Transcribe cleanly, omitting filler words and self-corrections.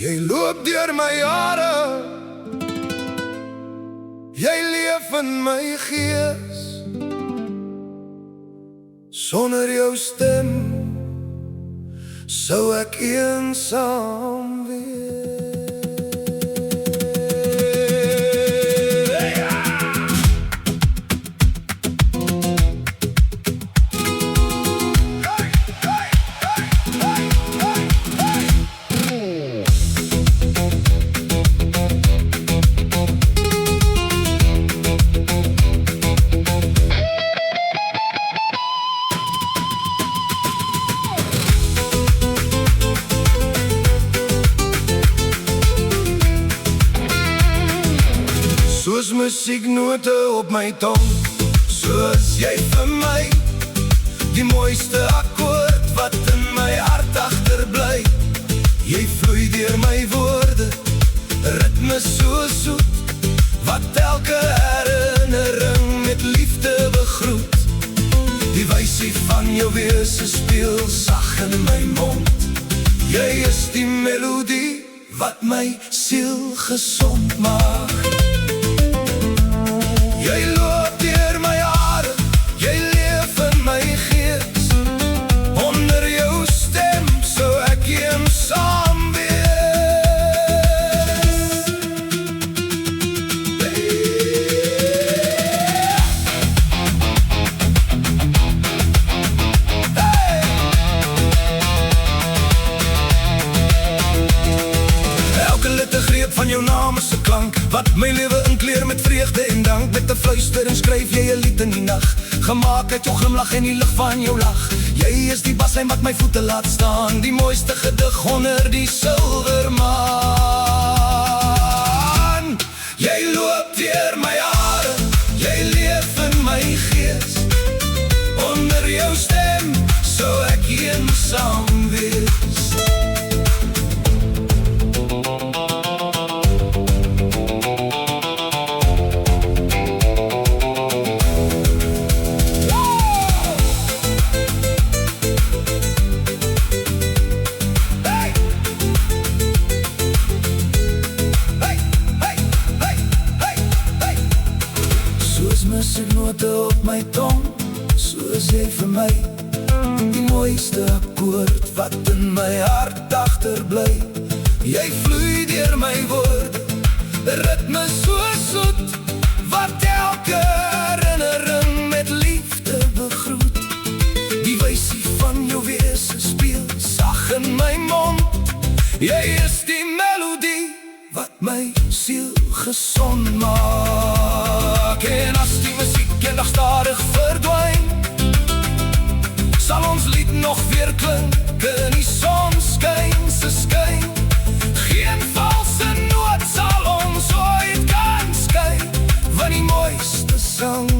Jy loop deur my jare, jy leef in my gees. Sonder jou stem sou ek eensaam wees. Soos musieknote op my tong, soos jy vir my die mooiste akkoord wat in my hart agterbly. Jy vloei deur my woorde, ritme so soet, wat elke herinnering met liefde begroet. Die wysie van jou wese speel sag in my mond. Jy is die melodie wat my siel gesond maak. Jy loop deur my hare, jy leef in my gees. Onder jou stem sou ek eensaam van jou naam is 'n klank wat my lewe inkleer met vreugde en dank. Met 'n fluistering skryf jy 'n lied in die nag, gemaak uit jou glimlag en die lig van jou lag. Jy is die baslyn wat my voete laat staan, die mooiste gedig onder die silwermaan. Jy loop deur my hare, jy leef in my gees. Onder jou stem sou ek eensaam wees. Musieknote op my tong, soos jy vir my die mooiste akkoord wat in my hart agterbly. Jy vloei deur my woorde, ritme so soet, wat elke herinnering met liefde begroet. Die wysie van jou wese speel sag in my mond. Jy is die melodie wat my siel gesond maak. En as die musiek eendag stadig verdwyn, sal ons lied nog weer klink in die sonskyn se skyn. Geen valse noot sal ons ooit kan skei, want die mooiste sang